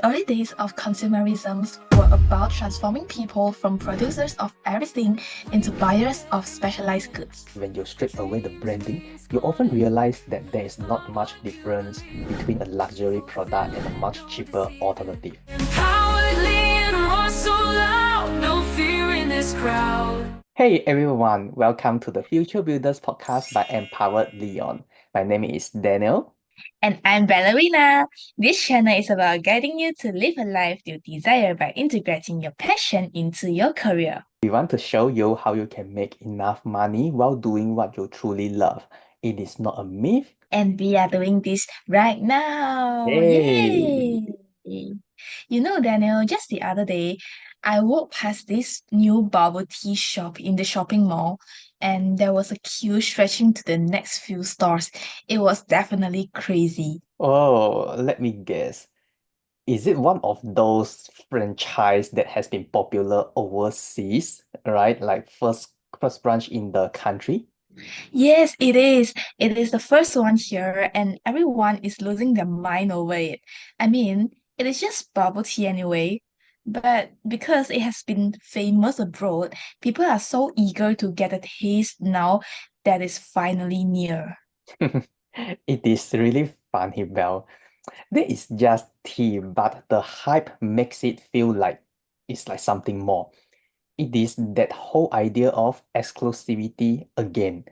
early days of consumerism were about transforming people from producers of everything into buyers of specialized goods. When you strip away the branding, you often realize that there is not much difference between a luxury product and a much cheaper alternative. Hey everyone, welcome to the Future Builders podcast by Empowered Liion. My name is Daniel. And I'm Ballerina. This channel is about guiding you to live a life you desire by integrating your passion into your career. We want to show you how you can make enough money while doing what you truly love. It is not a myth. And we are doing this right now. Yay! Yay! You know, Daniel, just the other day, I walked past this new bubble tea shop in the shopping mall, and there was a queue stretching to the next few stores. It was definitely crazy. Oh, let me guess. Is it one of those franchise that has been popular overseas, right? Like first branch in the country? Yes, it is. It is the first one here, and everyone is losing their mind over it. I mean, it is just bubble tea anyway, but because it has been famous abroad, people are so eager to get a taste now that is finally near. It is really funny, Belle. That is just tea, but the hype makes it feel like it's like something more. It is that whole idea of exclusivity again.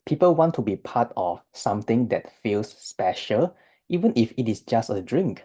People want to be part of something that feels special, even if it is just a drink.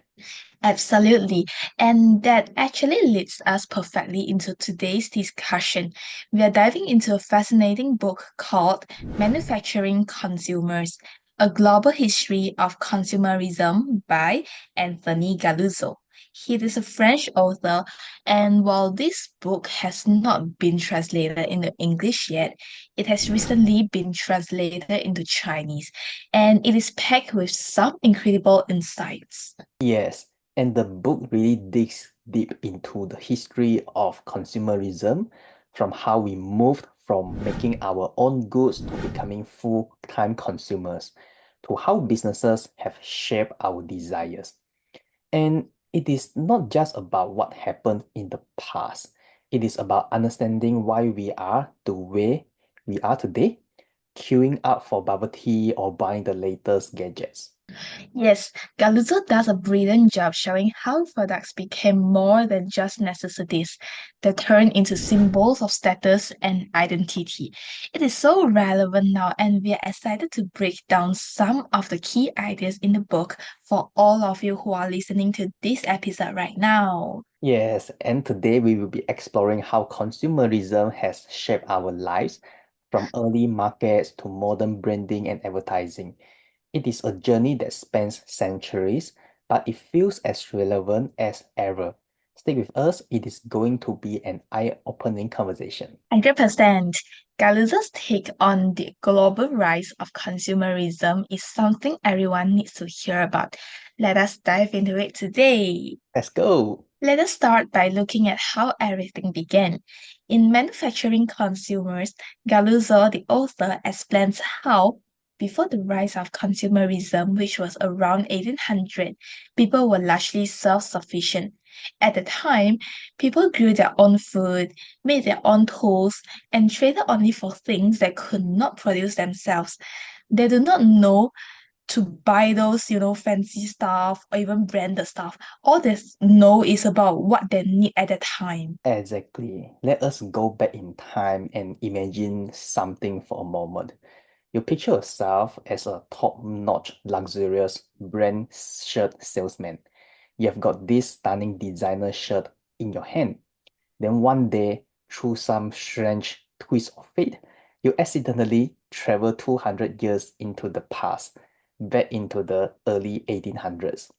Absolutely. And that actually leads us perfectly into today's discussion. We are diving into a fascinating book called Manufacturing Consumers, A Global History of Consumerism by Anthony Galluzzo. He is a French author, and while this book has not been translated into English yet, it has recently been translated into Chinese, and it is packed with some incredible insights. Yes, and the book really digs deep into the history of consumerism, from how we moved from making our own goods to becoming full-time consumers, to how businesses have shaped our desires. And it is not just about what happened in the past, it is about understanding why we are the way we are today, queuing up for bubble tea or buying the latest gadgets. Yes, Galluzzo does a brilliant job showing how products became more than just necessities. They turned into symbols of status and identity. It is so relevant now, and we are excited to break down some of the key ideas in the book for all of you who are listening to this episode right now. Yes, and today we will be exploring how consumerism has shaped our lives, from early markets to modern branding and advertising. It is a journey that spans centuries, but it feels as relevant as ever. Stay with us, it is going to be an eye-opening conversation. 100%. Galluzzo's take on the global rise of consumerism is something everyone needs to hear about. Let us dive into it today. Let's go! Let us start by looking at how everything began. In Manufacturing Consumers, Galluzzo, the author, explains how, before the rise of consumerism, which was around 1800, people were largely self-sufficient. At the time, people grew their own food, made their own tools, and traded only for things they could not produce themselves. They do not know to buy those, fancy stuff or even branded stuff. All they know is about what they need at the time. Exactly. Let us go back in time and imagine something for a moment. You picture yourself as a top-notch, luxurious brand shirt salesman. You have got this stunning designer shirt in your hand. Then one day, through some strange twist of fate, you accidentally travel 200 years into the past, back into the early 1800s.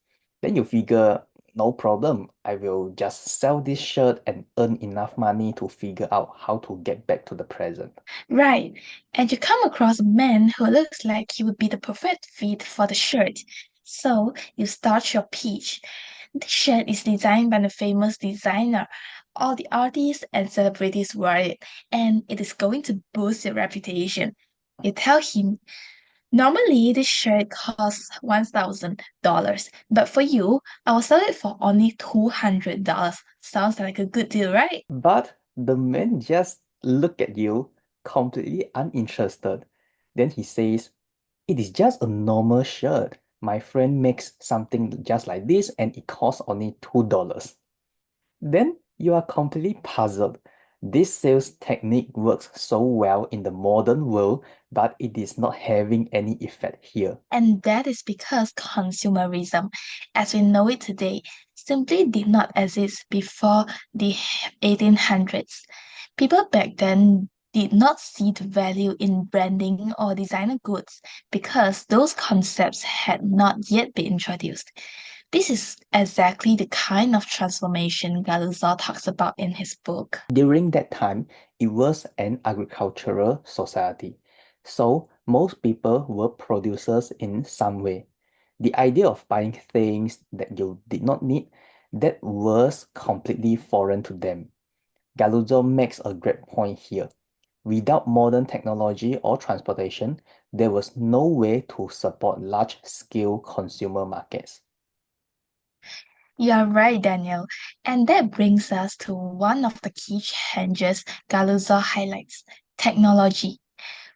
Then you figure, no problem, I will just sell this shirt and earn enough money to figure out how to get back to the present. Right. And you come across a man who looks like he would be the perfect fit for the shirt. So you start your pitch. This shirt is designed by the famous designer. All the artists and celebrities wear it, and it is going to boost your reputation. You tell him, Normally, this shirt costs $1,000, but for you, I will sell it for only $200. Sounds like a good deal, right? But the man just looked at you, completely uninterested. Then he says, "It is just a normal shirt. My friend makes something just like this and it costs only $2." Then you are completely puzzled. This sales technique works so well in the modern world, but it is not having any effect here. And that is because consumerism, as we know it today, simply did not exist before the 1800s. People back then did not see the value in branding or designer goods because those concepts had not yet been introduced. This is exactly the kind of transformation Galluzzo talks about in his book. During that time, it was an agricultural society. So most people were producers in some way. The idea of buying things that you did not need, that was completely foreign to them. Galuzzo makes a great point here. Without modern technology or transportation, there was no way to support large-scale consumer markets. You're right, Daniel. And that brings us to one of the key changes Galuzzo highlights, technology.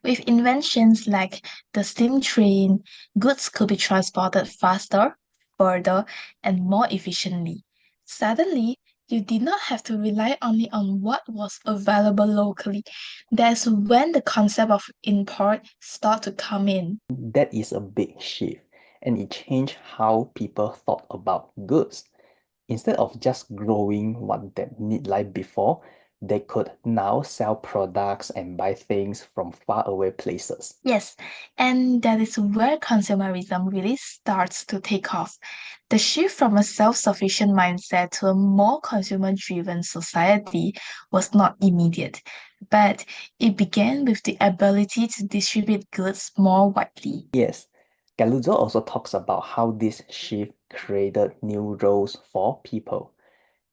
With inventions like the steam train, goods could be transported faster, further, and more efficiently. Suddenly, you did not have to rely only on what was available locally. That's when the concept of import started to come in. That is a big shift, and it changed how people thought about goods. Instead of just growing what they need like before, they could now sell products and buy things from faraway places. Yes, and that is where consumerism really starts to take off. The shift from a self-sufficient mindset to a more consumer-driven society was not immediate, but it began with the ability to distribute goods more widely. Yes, Galuzzo also talks about how this shift created new roles for people.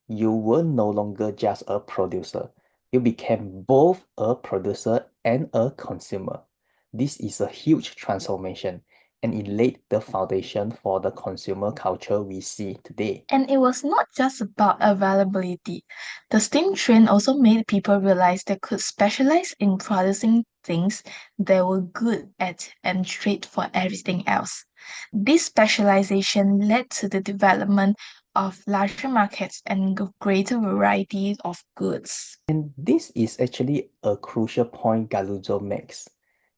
You were no longer just a producer. You became both a producer and a consumer. This is a huge transformation, and it laid the foundation for the consumer culture we see today. And it was not just about availability. The steam train also made people realize they could specialize in producing things they were good at and trade for everything else. This specialization led to the development of larger markets and a greater variety of goods. And this is actually a crucial point Galuzzo makes.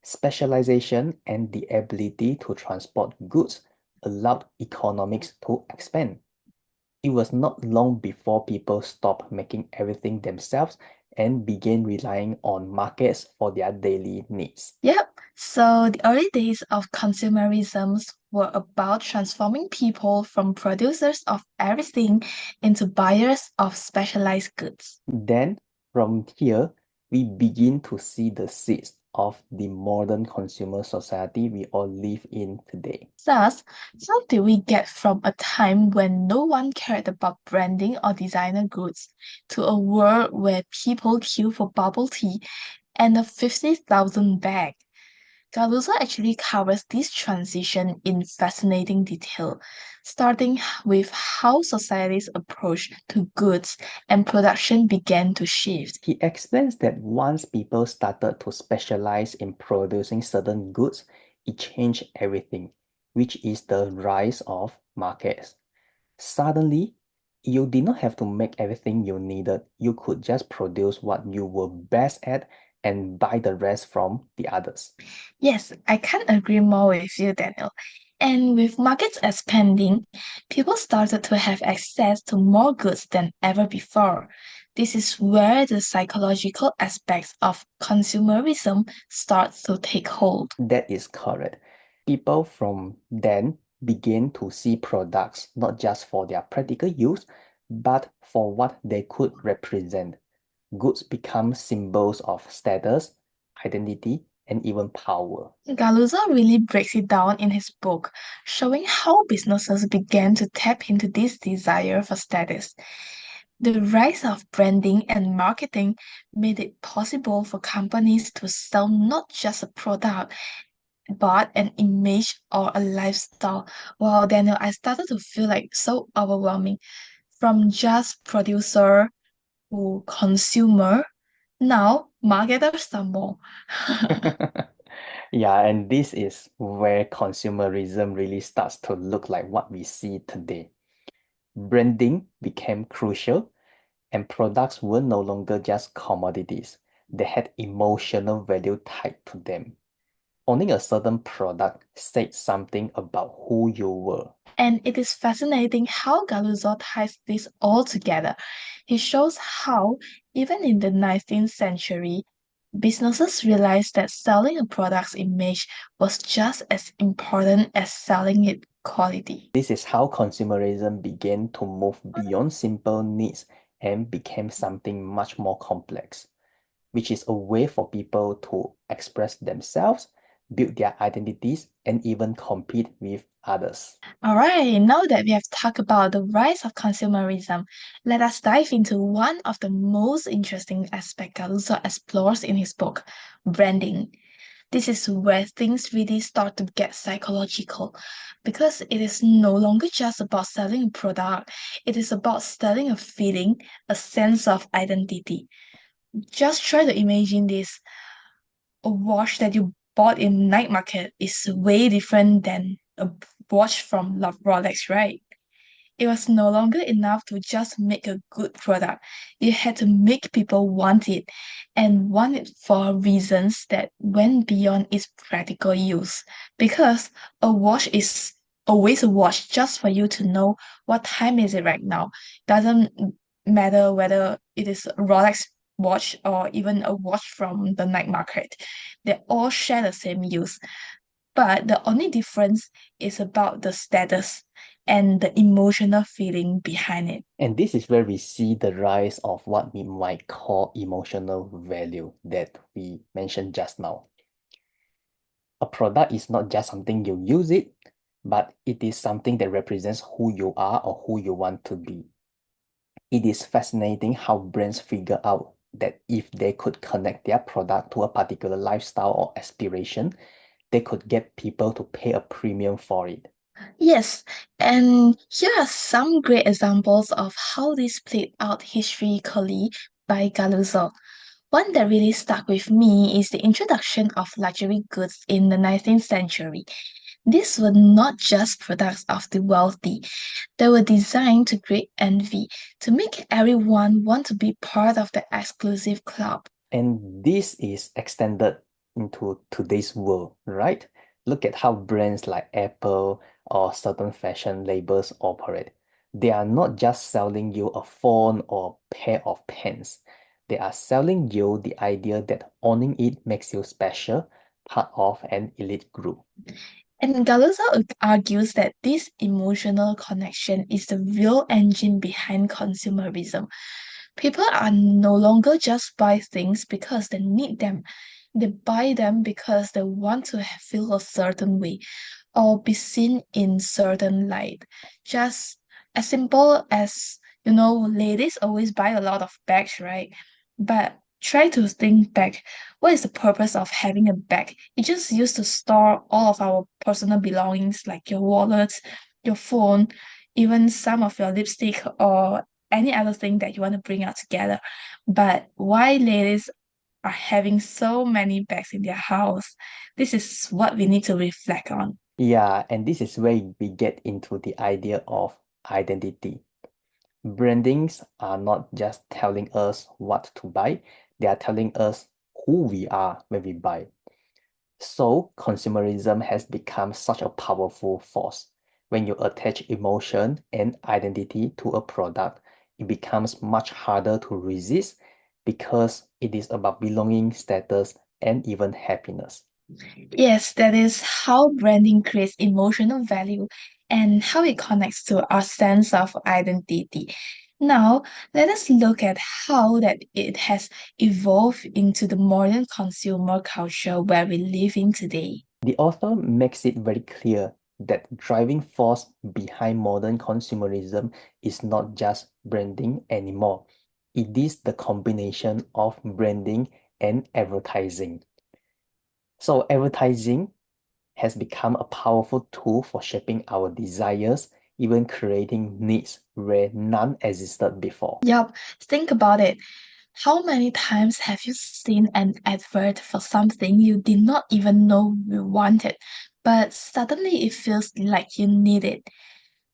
Specialization and the ability to transport goods allowed economics to expand. It was not long before people stopped making everything themselves and began relying on markets for their daily needs. Yep. So the early days of consumerism were about transforming people from producers of everything into buyers of specialized goods. Then, from here, we begin to see the seeds of the modern consumer society we all live in today. Thus, how did we get from a time when no one cared about branding or designer goods to a world where people queue for bubble tea and a 50,000 bag? Galluzzo actually covers this transition in fascinating detail, starting with how society's approach to goods and production began to shift. He explains that once people started to specialize in producing certain goods, it changed everything, which is the rise of markets. Suddenly, you did not have to make everything you needed. You could just produce what you were best at and buy the rest from the others. Yes, I can't agree more with you, Daniel. And with markets expanding, people started to have access to more goods than ever before. This is where the psychological aspects of consumerism starts to take hold. That is correct. People from then began to see products not just for their practical use, but for what they could represent. Goods become symbols of status, identity, and even power. Galuzzo really breaks it down in his book, showing how businesses began to tap into this desire for status. The rise of branding and marketing made it possible for companies to sell not just a product, but an image or a lifestyle. Wow, Daniel, I started to feel like so overwhelming from just producer to consumer. Now, marketers some more. Yeah, and this is where consumerism really starts to look like what we see today. Branding became crucial, and products were no longer just commodities. They had emotional value tied to them. Owning a certain product said something about who you were. And it is fascinating how Galuzzo ties this all together. He shows how, even in the 19th century, businesses realized that selling a product's image was just as important as selling its quality. This is how consumerism began to move beyond simple needs and became something much more complex, which is a way for people to express themselves, build their identities, and even compete with others. All right, now that we have talked about the rise of consumerism, let us dive into one of the most interesting aspects Galuzzo explores in his book, branding. This is where things really start to get psychological because it is no longer just about selling a product, it is about selling a feeling, a sense of identity. Just try to imagine this. A watch that you bought in night market is way different than a watch from Rolex, right? It was no longer enough to just make a good product. You had to make people want it and want it for reasons that went beyond its practical use. Because a watch is always a watch just for you to know what time is it right now. Doesn't matter whether it is a Rolex watch or even a watch from the night market. They all share the same use. But the only difference is about the status and the emotional feeling behind it. And this is where we see the rise of what we might call emotional value that we mentioned just now. A product is not just something you use it, but it is something that represents who you are or who you want to be. It is fascinating how brands figure out that if they could connect their product to a particular lifestyle or aspiration, they could get people to pay a premium for it. Yes, and here are some great examples of how this played out historically by Galuzzo. One that really stuck with me is the introduction of luxury goods in the 19th century. These were not just products of the wealthy, they were designed to create envy, to make everyone want to be part of the exclusive club. And this is extended into today's world, right? Look at how brands like Apple or certain fashion labels operate. They are not just selling you a phone or pair of pants. They are selling you the idea that owning it makes you special, part of an elite group. And Galuzzo argues that this emotional connection is the real engine behind consumerism. People are no longer just buy things because they need them. They buy them because they want to feel a certain way or be seen in certain light. Just as simple as, ladies always buy a lot of bags, right? But try to think back. What is the purpose of having a bag? It just used to store all of our personal belongings like your wallets, your phone, even some of your lipstick or any other thing that you want to bring out together. But why ladies are having so many bags in their house? This is what we need to reflect on. Yeah, and this is where we get into the idea of identity. Brandings are not just telling us what to buy, they are telling us who we are when we buy. So, consumerism has become such a powerful force. When you attach emotion and identity to a product, it becomes much harder to resist because it is about belonging, status, and even happiness. Yes, that is how branding creates emotional value and how it connects to our sense of identity. Now, let us look at how that it has evolved into the modern consumer culture where we live in today. The author makes it very clear that driving force behind modern consumerism is not just branding anymore. It is the combination of branding and advertising. So advertising has become a powerful tool for shaping our desires, even creating needs where none existed before. Yup, think about it. How many times have you seen an advert for something you did not even know you wanted, but suddenly it feels like you need it?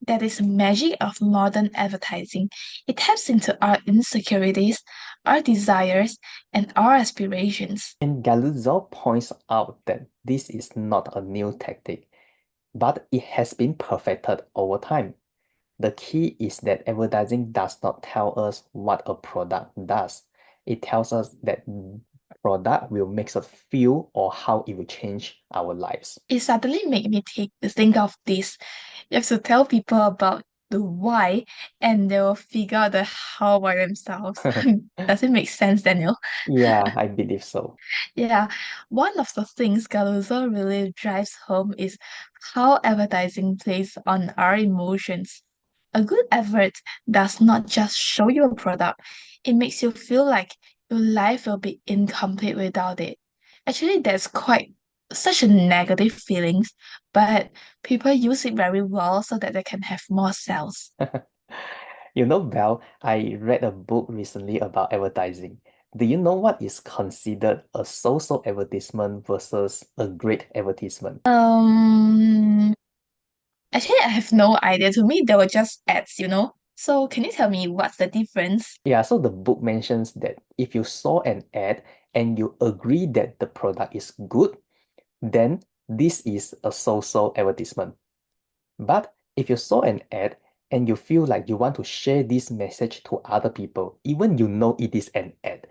That is the magic of modern advertising. It taps into our insecurities, our desires, and our aspirations. And Galluzzo points out that this is not a new tactic, but it has been perfected over time. The key is that advertising does not tell us what a product does. It tells us that product will make us feel or how it will change our lives. It suddenly made me think of this. You have to tell people about the why and they'll figure out the how by themselves. Does it make sense, Daniel? Yeah, I believe so. Yeah, one of the things Galuzzo really drives home is how advertising plays on our emotions. A good advert does not just show you a product, it makes you feel like your life will be incomplete without it. Actually, that's quite such a negative feelings, but people use it very well so that they can have more sales. You know, Belle, I read a book recently about advertising. Do you know what is considered a so-so advertisement versus a great advertisement? Um, Actually, I have no idea. To me, they were just ads. So can you tell me what's the difference? Yeah, so the book mentions that if you saw an ad and you agree that the product is good, then this is a so-so advertisement. But if you saw an ad and you feel like you want to share this message to other people, even you know it is an ad,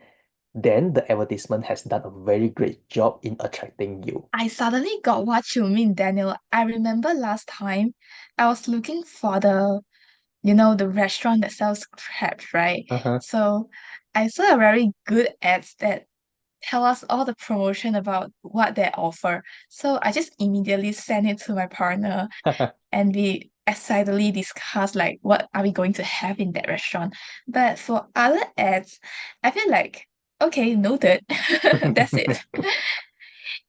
then the advertisement has done a very great job in attracting you. I suddenly got what you mean, Daniel. I remember last time I was looking for the restaurant that sells crabs, right? Uh-huh. So I saw a very good ads that tell us all the promotion about what they offer. So I just immediately sent it to my partner and we excitedly discuss like what are we going to have in that restaurant. But for other ads, I feel like okay, noted. That's it.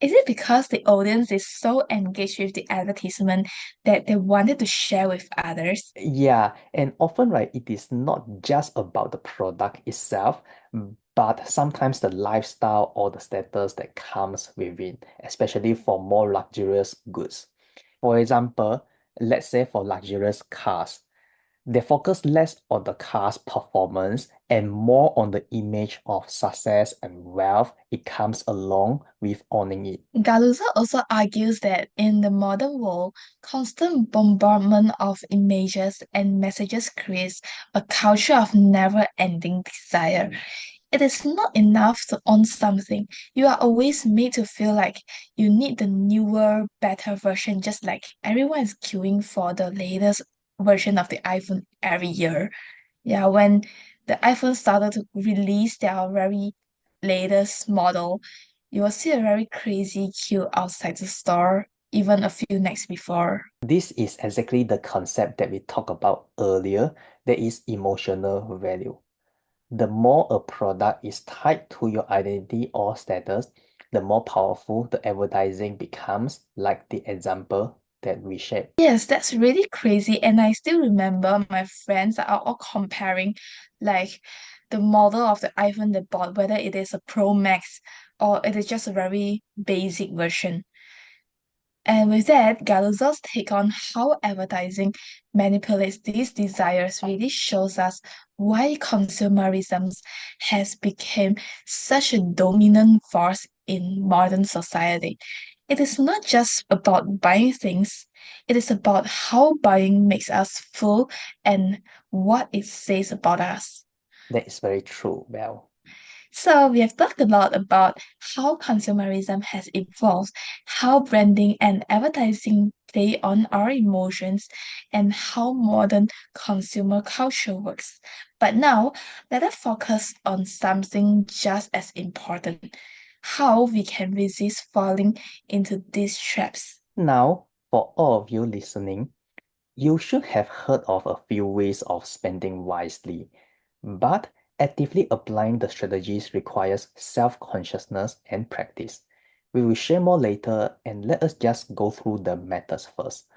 Is it because the audience is so engaged with the advertisement that they wanted to share with others? Yeah, and often, right, it is not just about the product itself, but sometimes the lifestyle or the status that comes with it, especially for more luxurious goods. For example, let's say for luxurious cars, they focus less on the car's performance and more on the image of success and wealth it comes along with owning it. Galuzzo also argues that in the modern world, constant bombardment of images and messages creates a culture of never-ending desire. It is not enough to own something. You are always made to feel like you need the newer, better version, just like everyone is queuing for the latest version of the iPhone every year. Yeah, when the iPhone started to release their very latest model, you will see a very crazy queue outside the store, even a few nights before. This is exactly the concept that we talked about earlier, that is emotional value. The more a product is tied to your identity or status, the more powerful the advertising becomes, like the example that we shared. Yes, that's really crazy. And I still remember my friends are all comparing like the model of the iPhone they bought, whether it is a Pro Max or it is just a very basic version. And with that, Galuzzo's take on how advertising manipulates these desires really shows us why consumerism has become such a dominant force in modern society. It is not just about buying things, it is about how buying makes us feel and what it says about us. That is very true, Well. So, we have talked a lot about how consumerism has evolved, how branding and advertising play on our emotions, and how modern consumer culture works. But now, let us focus on something just as important, how we can resist falling into these traps. Now, for all of you listening, you should have heard of a few ways of spending wisely, but actively applying the strategies requires self-consciousness and practice. We will share more later, and let us just go through the methods first.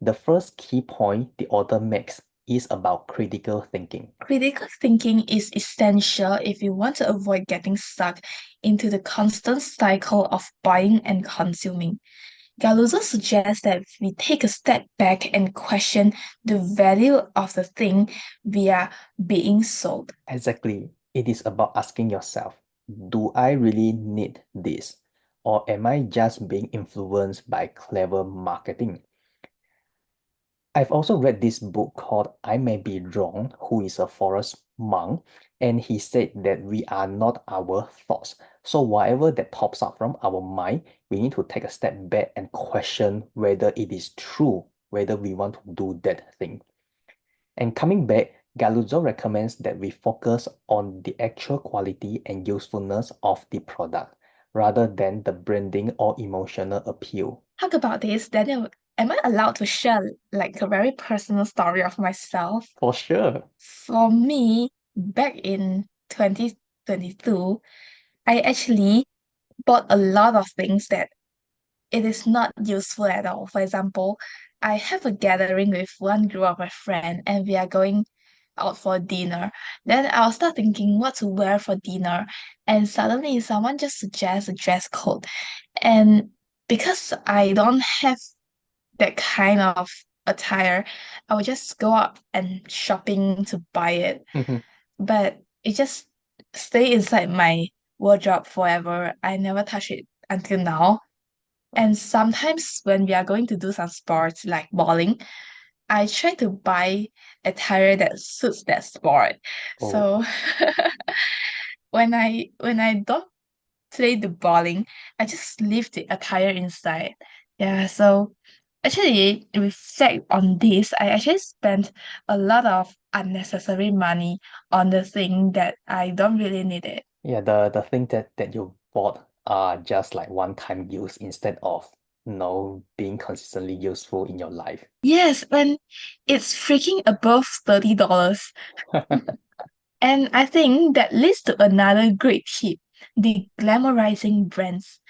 The first key point the author makes is about critical thinking. Critical thinking is essential if you want to avoid getting stuck into the constant cycle of buying and consuming. Galuzzo suggests that we take a step back and question the value of the thing we are being sold. Exactly. It is about asking yourself, do I really need this? Or am I just being influenced by clever marketing? I've also read this book called I May Be Wrong, Who is a Forest Monk, and he said that we are not our thoughts. So whatever that pops up from our mind, we need to take a step back and question whether it is true, whether we want to do that thing. And coming back, Galuzzo recommends that we focus on the actual quality and usefulness of the product rather than the branding or emotional appeal. Talk about this, Daniel. Am I allowed to share like a very personal story of myself? For sure. For me, back in 2022, I actually bought a lot of things that it is not useful at all. For example, I have a gathering with one group of my friend and we are going out for dinner. Then I'll start thinking what to wear for dinner, and suddenly someone just suggests a dress code. And because I don't have that kind of attire, I would just go out and shopping to buy it. But it just stay inside my wardrobe forever. I never touch it until now. And sometimes when we are going to do some sports like bowling, I try to buy attire that suits that sport. Oh, So when I don't play the bowling, I just leave the attire inside. Yeah, so actually reflect on this, I actually spent a lot of unnecessary money on the thing that I don't really need it. yeah, the thing that you bought are just like one-time use instead of, being consistently useful in your life. Yes, and it's freaking above $30. And I think that leads to another great tip, the glamorizing brands.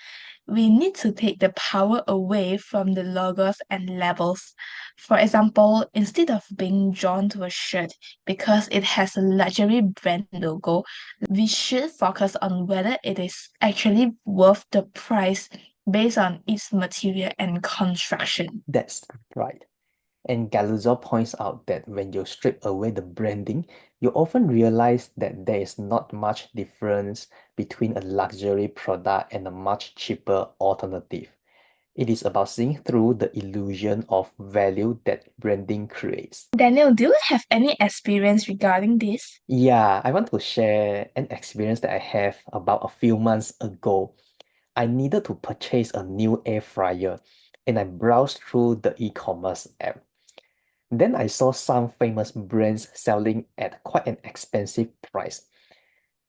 We need to take the power away from the logos and labels. For example, instead of being drawn to a shirt because it has a luxury brand logo, we should focus on whether it is actually worth the price based on its material and construction. That's right. And Galuzzo points out that when you strip away the branding, you often realize that there is not much difference between a luxury product and a much cheaper alternative. It is about seeing through the illusion of value that branding creates. Daniel, do you have any experience regarding this? Yeah, I want to share an experience that I have about a few months ago. I needed to purchase a new air fryer and I browsed through the e-commerce app. Then I saw some famous brands selling at quite an expensive price.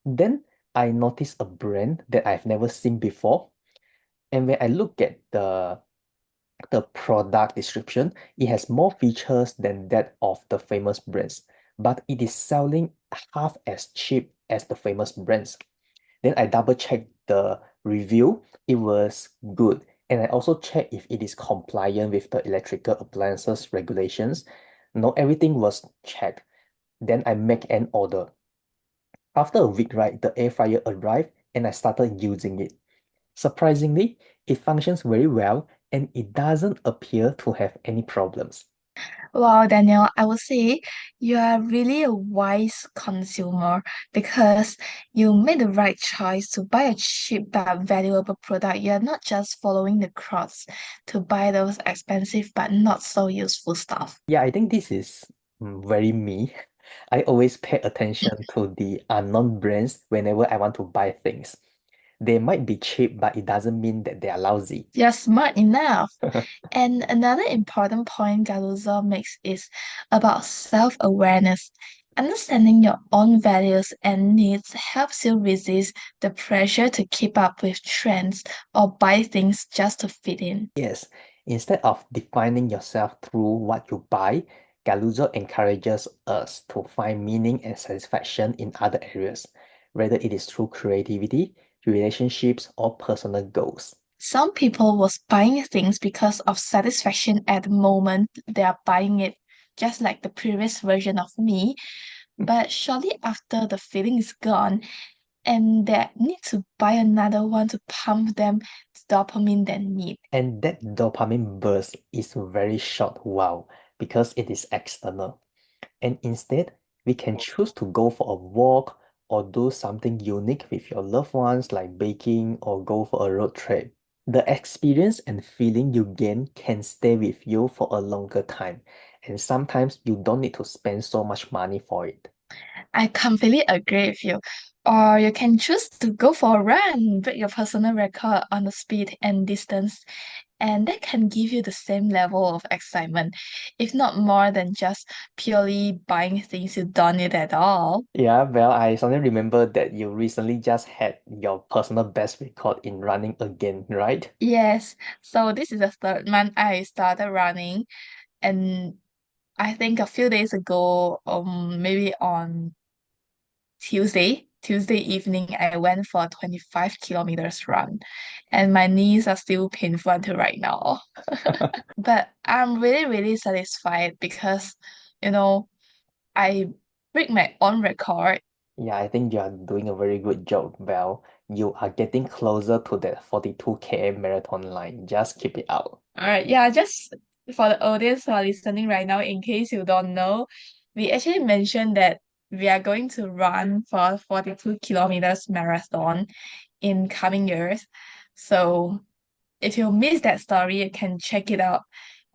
Then I noticed a brand that I've never seen before. And when I look at the product description, it has more features than that of the famous brands, but it is selling half as cheap as the famous brands. Then I double checked the review. It was good. And I also checked if it is compliant with the electrical appliances regulations. No, everything was checked. Then I make an order. After a week, right, the air fryer arrived and I started using it. Surprisingly, it functions very well and it doesn't appear to have any problems. Wow, Daniel, I would say you are really a wise consumer because you made the right choice to buy a cheap but valuable product. You're not just following the crowds to buy those expensive but not so useful stuff. Yeah, I think this is very me. I always pay attention to the unknown brands whenever I want to buy things. They might be cheap, but it doesn't mean that they are lousy. You're smart enough. And another important point Galuzzo makes is about self-awareness. Understanding your own values and needs helps you resist the pressure to keep up with trends or buy things just to fit in. Yes, instead of defining yourself through what you buy, Galuzzo encourages us to find meaning and satisfaction in other areas, whether it is through creativity, relationships, or personal goals. Some people was buying things because of satisfaction at the moment they are buying it, just like the previous version of me. But shortly after the feeling is gone, and they need to buy another one to pump them the dopamine they need. And that dopamine burst is very short wow because it is external. And instead, we can choose to go for a walk or do something unique with your loved ones like baking or go for a road trip. The experience and feeling you gain can stay with you for a longer time. And sometimes you don't need to spend so much money for it. I completely agree with you. Or you can choose to go for a run, break your personal record on the speed and distance, and that can give you the same level of excitement, if not more than just purely buying things you don't need at all. Yeah, well, I suddenly remember that you recently just had your personal best record in running again, right? Yes, so this is the third month I started running, and I think a few days ago, maybe on Tuesday evening, I went for a 25 kilometers run, and my knees are still painful until right now. But I'm really, really satisfied because, you know, I break my own record. Yeah, I think you are doing a very good job, Val. You are getting closer to that 42 km marathon line. Just keep it out. All right, yeah, just for the audience who are listening right now, in case you don't know, we actually mentioned that we are going to run for 42 kilometers marathon in coming years. So if you missed that story, you can check it out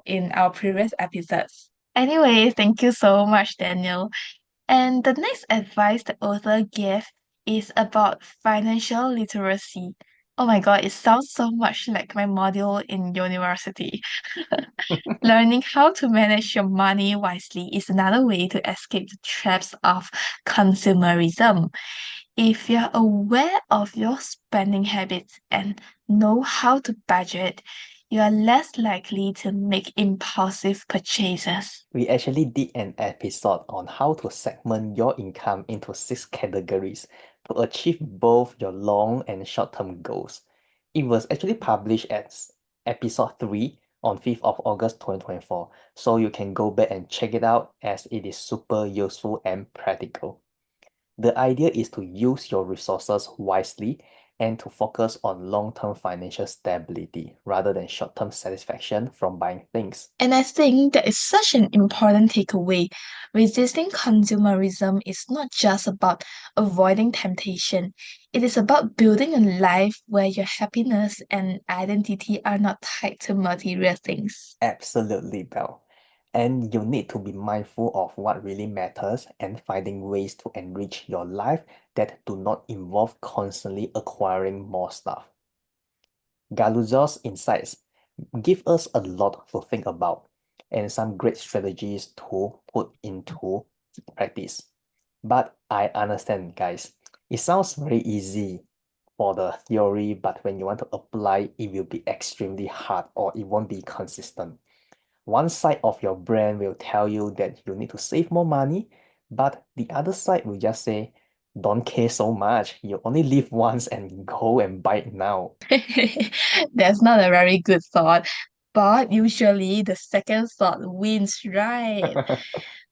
in our previous episodes. Anyway, thank you so much, Daniel. And the next advice the author gave is about financial literacy. Oh my God, it sounds so much like my module in university. Learning how to manage your money wisely is another way to escape the traps of consumerism. If you're aware of your spending habits and know how to budget, you are less likely to make impulsive purchases. We actually did an episode on how to segment your income into 6 categories to achieve both your long and short-term goals. It was actually published as episode 3 on 5th of August 2024, so you can go back and check it out as it is super useful and practical. The idea is to use your resources wisely and to focus on long-term financial stability rather than short-term satisfaction from buying things. And I think that is such an important takeaway. Resisting consumerism is not just about avoiding temptation, it is about building a life where your happiness and identity are not tied to material things. Absolutely, Belle. And you need to be mindful of what really matters and finding ways to enrich your life that do not involve constantly acquiring more stuff. Galuzzo's insights give us a lot to think about and some great strategies to put into practice. But I understand, guys, it sounds very easy for the theory, but when you want to apply, it will be extremely hard or it won't be consistent. One side of your brain will tell you that you need to save more money, but the other side will just say, don't care so much. You only live once and go and buy it now. That's not a very good thought, but usually the second thought wins, right?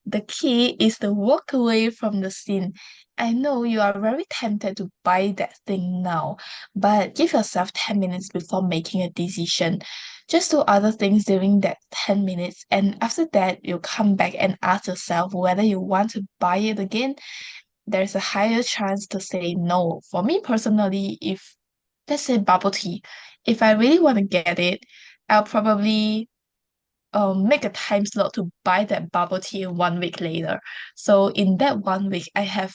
The key is to walk away from the scene. I know you are very tempted to buy that thing now, but give yourself 10 minutes before making a decision. Just do other things during that 10 minutes, and after that, you come back and ask yourself whether you want to buy it again. There's a higher chance to say no. For me personally, if let's say bubble tea, if I really want to get it, I'll probably make a time slot to buy that bubble tea 1 week later. So in that 1 week, I have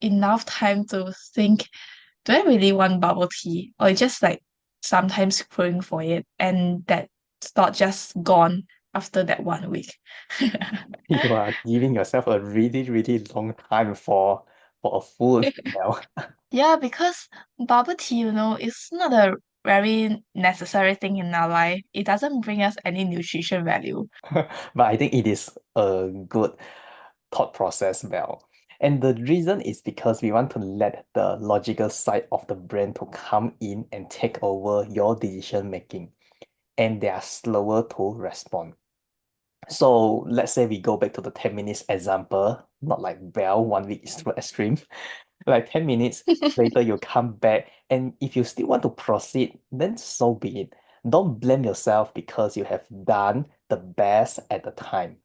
enough time to think, do I really want bubble tea? Or just like sometimes craving for it and that thought just gone after that 1 week. You are giving yourself a really, really long time for a food meal. Yeah, because bubble tea, is not a very necessary thing in our life. It doesn't bring us any nutrition value. But I think it is a good thought process, Mel. And the reason is because we want to let the logical side of the brain to come in and take over your decision making, and they are slower to respond. So let's say we go back to the 10 minutes example, not like well, 1 week is too extreme. Like 10 minutes later, you come back, and if you still want to proceed, then so be it. Don't blame yourself because you have done the best at the time.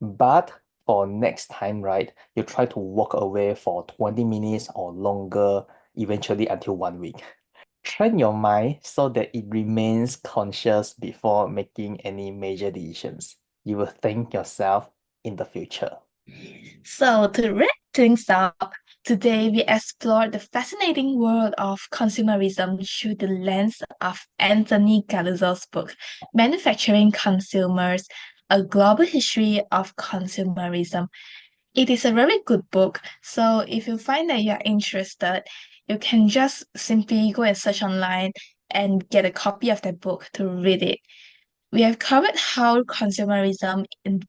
But for next time, right, you try to walk away for 20 minutes or longer, eventually until 1 week. Train your mind so that it remains conscious before making any major decisions. You will thank yourself in the future. So, to wrap things up, today we explored the fascinating world of consumerism through the lens of Anthony Galluzzo's book, Manufacturing Consumers: A Global History of Consumerism. It is a very good book, so if you find that you're interested, you can just simply go and search online and get a copy of that book to read it. We have covered how consumerism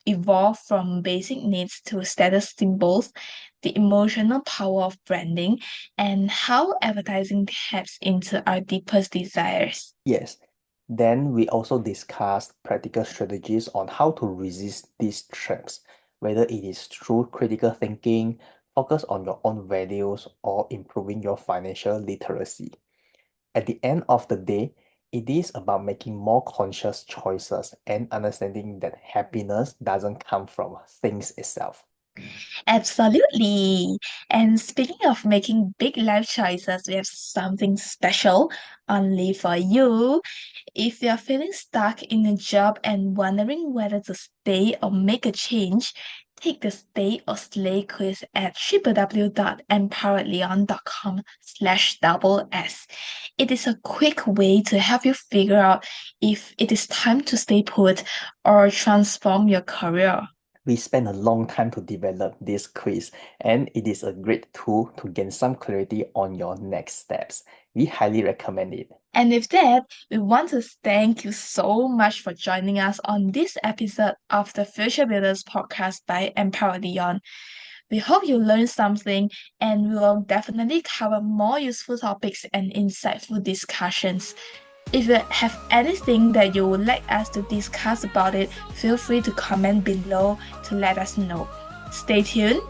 evolved from basic needs to status symbols, the emotional power of branding, and how advertising taps into our deepest desires. Yes. Then we also discussed practical strategies on how to resist these traps, whether it is through critical thinking, focus on your own values, or improving your financial literacy. At the end of the day, it is about making more conscious choices and understanding that happiness doesn't come from things itself. Absolutely. And speaking of making big life choices, we have something special only for you. If you're feeling stuck in a job and wondering whether to stay or make a change, take the Stay or Slay quiz at www.empoweredleon.com/double-s. It is a quick way to help you figure out if it is time to stay put or transform your career. We spent a long time to develop this quiz, and it is a great tool to gain some clarity on your next steps. We highly recommend it. And with that, we want to thank you so much for joining us on this episode of the Future Builders podcast by Empower Liion. We hope you learned something, and we will definitely cover more useful topics and insightful discussions. If you have anything that you would like us to discuss about it, feel free to comment below to let us know. Stay tuned.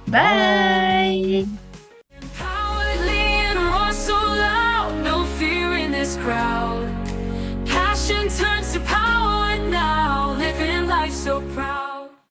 Bye.